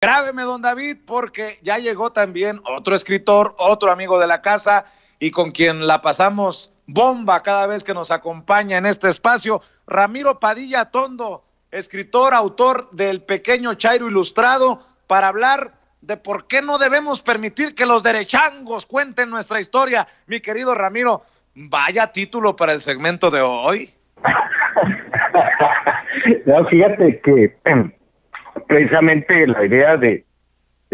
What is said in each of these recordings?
Grábeme, don David, porque ya llegó también otro escritor, otro amigo de la casa y con quien la pasamos bomba cada vez que nos acompaña en este espacio, Ramiro Padilla Tondo, escritor, autor del Pequeño Chairo Ilustrado, para hablar de por qué no debemos permitir que los derechangos cuenten nuestra historia. Mi querido Ramiro, vaya título para el segmento de hoy. No, fíjate que precisamente la idea de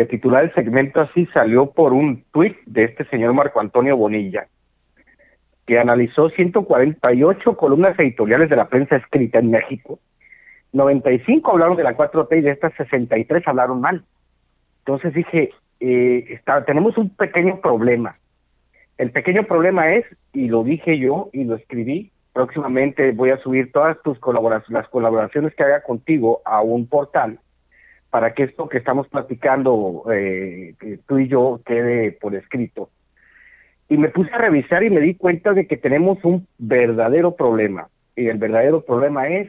titular el segmento así salió por un tuit de este señor Marco Antonio Bonilla, que analizó 148 columnas editoriales de la prensa escrita en México. 95 hablaron de la 4T y de estas 63 hablaron mal. Entonces dije, tenemos un pequeño problema. El pequeño problema es, y lo dije yo y lo escribí, próximamente voy a subir todas las colaboraciones que haga contigo a un portal para que esto que estamos platicando tú y yo quede por escrito. Y me puse a revisar y me di cuenta de que tenemos un verdadero problema. Y el verdadero problema es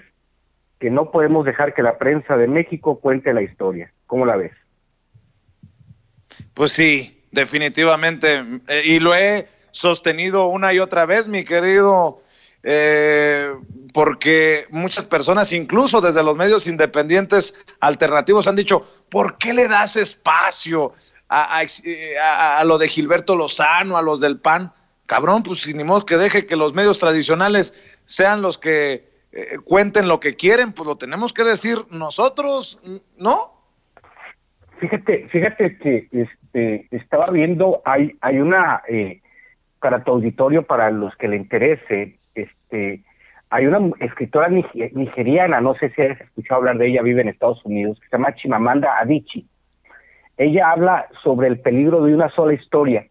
que no podemos dejar que la prensa de México cuente la historia. ¿Cómo la ves? Pues sí, definitivamente. Y lo he sostenido una y otra vez, mi querido, porque muchas personas, incluso desde los medios independientes alternativos, han dicho, ¿por qué le das espacio a lo de Gilberto Lozano, a los del PAN? Cabrón, pues ni modo que deje que los medios tradicionales sean los que cuenten lo que quieren, pues lo tenemos que decir nosotros, ¿no? Fíjate que estaba viendo, hay una para tu auditorio, para los que le interese, hay una escritora nigeriana, no sé si has escuchado hablar de ella, vive en Estados Unidos, que se llama Chimamanda Adichie. Ella habla sobre el peligro de una sola historia.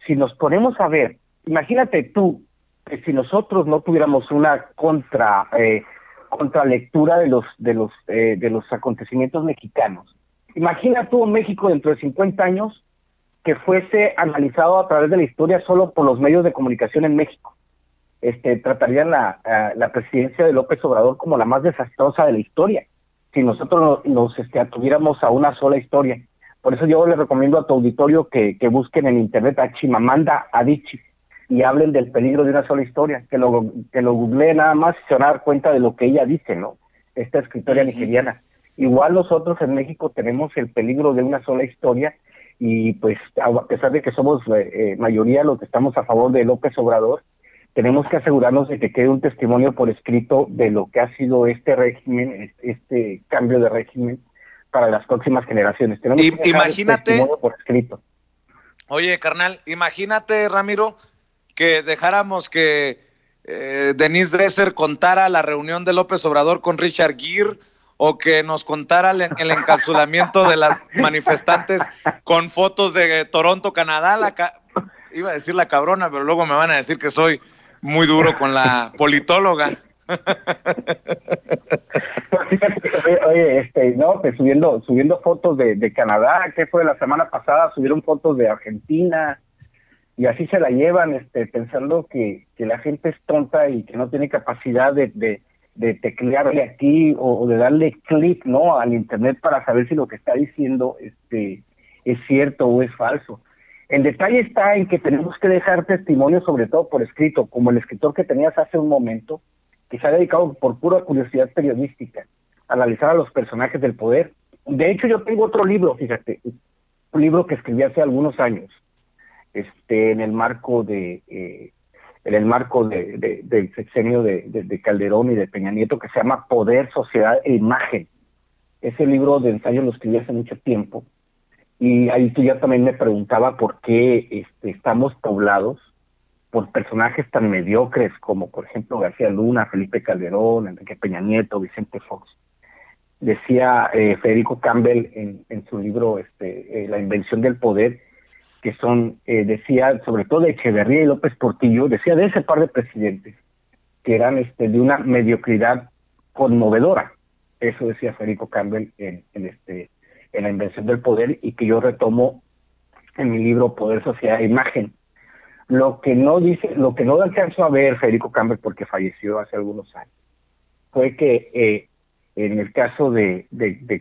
Si nos ponemos a ver, imagínate tú, que si nosotros no tuviéramos una contralectura de los acontecimientos mexicanos, imagina tú México dentro de 50 años que fuese analizado a través de la historia solo por los medios de comunicación en México. Tratarían la presidencia de López Obrador como la más desastrosa de la historia, si nosotros nos atuviéramos a una sola historia. Por eso yo les recomiendo a tu auditorio que busquen en internet a Chimamanda Adichie y hablen del peligro de una sola historia, que lo googleen nada más y se van a dar cuenta de lo que ella dice, ¿no? Esta escritora nigeriana. Igual nosotros en México tenemos el peligro de una sola historia y pues a pesar de que somos mayoría los que estamos a favor de López Obrador, tenemos que asegurarnos de que quede un testimonio por escrito de lo que ha sido este régimen, este cambio de régimen para las próximas generaciones. Tenemos que dejar imagínate, testimonio por escrito. Oye, carnal, imagínate, Ramiro, que dejáramos que Denise Dresser contara la reunión de López Obrador con Richard Gere, o que nos contara el encapsulamiento de las manifestantes con fotos de Toronto, Canadá. Iba a decir la cabrona, pero luego me van a decir que soy muy duro con la politóloga. Oye, no, pues subiendo fotos de Canadá, que fue la semana pasada, subieron fotos de Argentina, y así se la llevan, pensando que la gente es tonta y que no tiene capacidad de teclearle aquí o de darle clic, ¿no?, al internet para saber si lo que está diciendo es cierto o es falso. El detalle está en que tenemos que dejar testimonio, sobre todo por escrito, como el escritor que tenías hace un momento, que se ha dedicado por pura curiosidad periodística a analizar a los personajes del poder. De hecho, yo tengo otro libro, fíjate, un libro que escribí hace algunos años, en el marco del sexenio de Calderón y de Peña Nieto, que se llama Poder, Sociedad e Imagen. Ese libro de ensayo lo escribí hace mucho tiempo, y ahí tú ya también me preguntaba por qué estamos poblados por personajes tan mediocres como, por ejemplo, García Luna, Felipe Calderón, Enrique Peña Nieto, Vicente Fox. Decía Federico Campbell en su libro La invención del poder, que decía, sobre todo de Echeverría y López Portillo, decía de ese par de presidentes, que eran de una mediocridad conmovedora. Eso decía Federico Campbell en La invención del poder, y que yo retomo en mi libro Poder, Sociedad e Imagen. Lo que no alcanzó a ver Federico Campbell, porque falleció hace algunos años, fue que En el caso de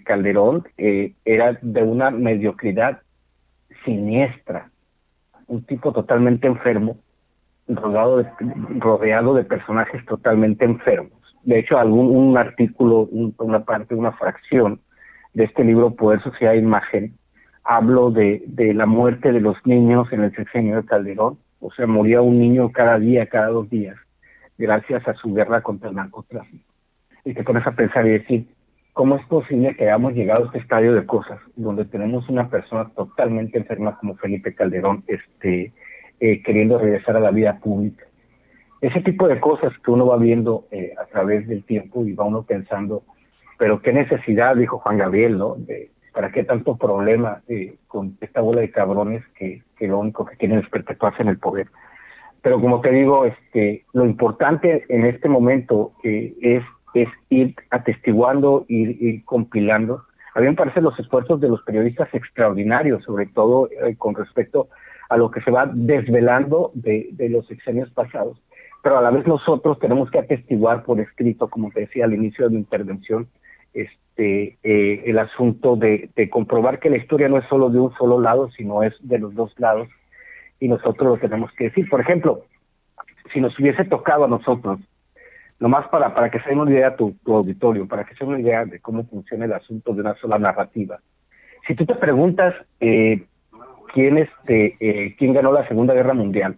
Calderón, era de una mediocridad siniestra, un tipo totalmente enfermo, rodeado de personajes totalmente enfermos. De hecho, un artículo, una fracción de este libro, Poder, Sociedad e Imagen, hablo de la muerte de los niños en el sexenio de Calderón. O sea, moría un niño cada día, cada 2 días, gracias a su guerra contra el narcotráfico. Y te pones a pensar y decir, ¿cómo es posible que hayamos llegado a este estadio de cosas, donde tenemos una persona totalmente enferma como Felipe Calderón, queriendo regresar a la vida pública? Ese tipo de cosas que uno va viendo a través del tiempo y va uno pensando, pero qué necesidad, dijo Juan Gabriel, ¿no? ¿Para qué tanto problema con esta bola de cabrones que lo único que quieren es perpetuarse en el poder? Pero como te digo, lo importante en este momento es ir atestiguando, ir compilando. A mí me parecen los esfuerzos de los periodistas extraordinarios, sobre todo con respecto a lo que se va desvelando de los sexenios pasados. Pero a la vez nosotros tenemos que atestiguar por escrito, como te decía al inicio de mi intervención, el asunto de comprobar que la historia no es solo de un solo lado, sino es de los dos lados, y nosotros lo tenemos que decir. Por ejemplo, si nos hubiese tocado a nosotros, nomás para que se den una idea tu auditorio, para que se den una idea de cómo funciona el asunto de una sola narrativa. Si tú te preguntas quién ganó la Segunda Guerra Mundial,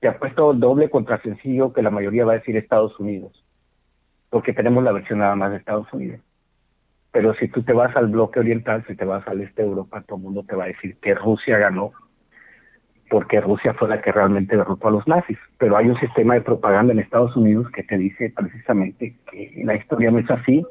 te apuesto doble contra sencillo que la mayoría va a decir Estados Unidos, porque tenemos la versión nada más de Estados Unidos. Pero si tú te vas al bloque oriental, si te vas al este de Europa, todo el mundo te va a decir que Rusia ganó, porque Rusia fue la que realmente derrotó a los nazis. Pero hay un sistema de propaganda en Estados Unidos que te dice precisamente que la historia no es así.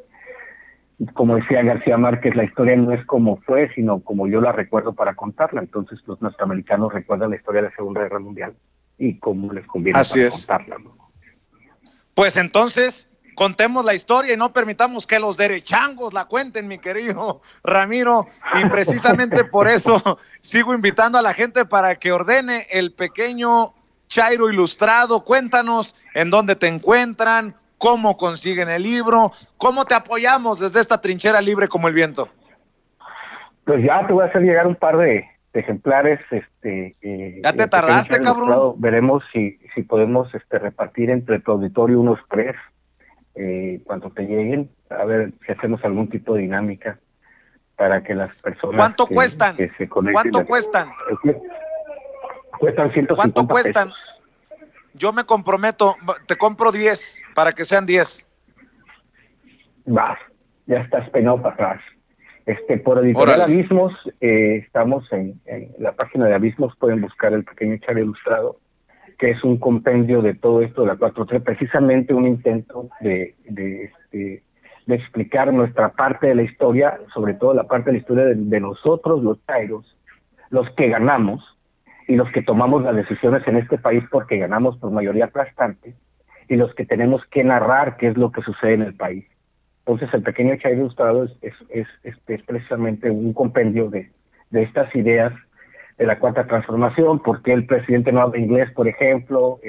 Como decía García Márquez, la historia no es como fue, sino como yo la recuerdo para contarla. Entonces los norteamericanos recuerdan la historia de la Segunda Guerra Mundial y cómo les conviene contarla, ¿no? Pues entonces, contemos la historia y no permitamos que los derechangos la cuenten, mi querido Ramiro, y precisamente por eso sigo invitando a la gente para que ordene el pequeño Chairo Ilustrado. Cuéntanos en dónde te encuentran, cómo consiguen el libro, cómo te apoyamos desde esta trinchera libre como el viento. Pues ya te voy a hacer llegar un par de ejemplares. Ya te tardaste, cabrón. Veremos si podemos repartir entre tu auditorio unos 3 cuando te lleguen, a ver si hacemos algún tipo de dinámica para que las personas ¿Cuánto cuestan? Que se conecten. ¿Cuánto cuestan? Cuestan 150 ¿Cuánto cuestan? pesos. Yo me comprometo, te compro 10 para que sean 10. Vas, ya estás peinado para atrás. Por Editorial Abismos, estamos en la página de Abismos, pueden buscar el pequeño Chairo Ilustrado, que es un compendio de todo esto de la 4T, precisamente un intento de explicar nuestra parte de la historia, sobre todo la parte de la historia de nosotros, los chairos, los que ganamos y los que tomamos las decisiones en este país porque ganamos por mayoría aplastante, y los que tenemos que narrar qué es lo que sucede en el país. Entonces el pequeño Chairo Ilustrado es precisamente un compendio de estas ideas de la Cuarta Transformación, por qué el presidente no habla inglés, por ejemplo,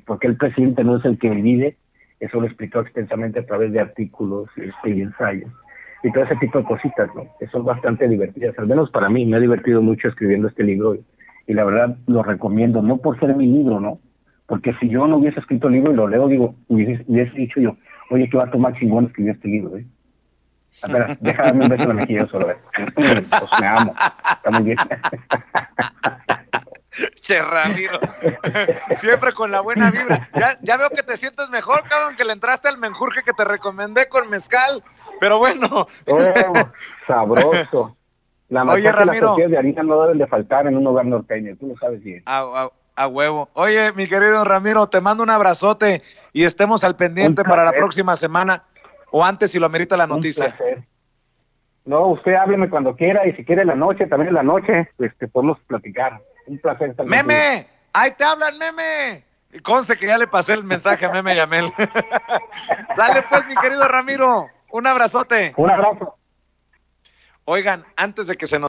por qué el presidente no es el que divide. Eso lo explicó extensamente a través de artículos y ensayos, y todo ese tipo de cositas, ¿no? Que son bastante divertidas, al menos para mí. Me ha divertido mucho escribiendo este libro, y la verdad lo recomiendo, no por ser mi libro, ¿no? Porque si yo no hubiese escrito el libro y lo leo, digo, hubiese dicho yo, oye, qué va a tomar chingón escribir este libro, ¿eh? A ver, déjame un beso en la mejilla solo, pues me amo, está muy bien. Che, Ramiro, siempre con la buena vibra. Ya veo que te sientes mejor, cabrón, que le entraste al menjurje que te recomendé con mezcal, pero bueno. Sabroso. Oye, Ramiro, las tortillas de harina no deben de faltar en un hogar norteño, tú lo sabes bien. A huevo. Oye, mi querido Ramiro, te mando un abrazote y estemos al pendiente para la próxima semana, o antes si lo amerita la noticia. Un placer. No, usted hábleme cuando quiera, y si quiere en la noche, también en la noche, podemos platicar. Un placer estar ¡Meme! Contigo. ¡Ahí te hablan, Meme! Y conste que ya le pasé el mensaje a Meme y a Mel. Dale pues, mi querido Ramiro, un abrazote. Un abrazo. Oigan, antes de que se nos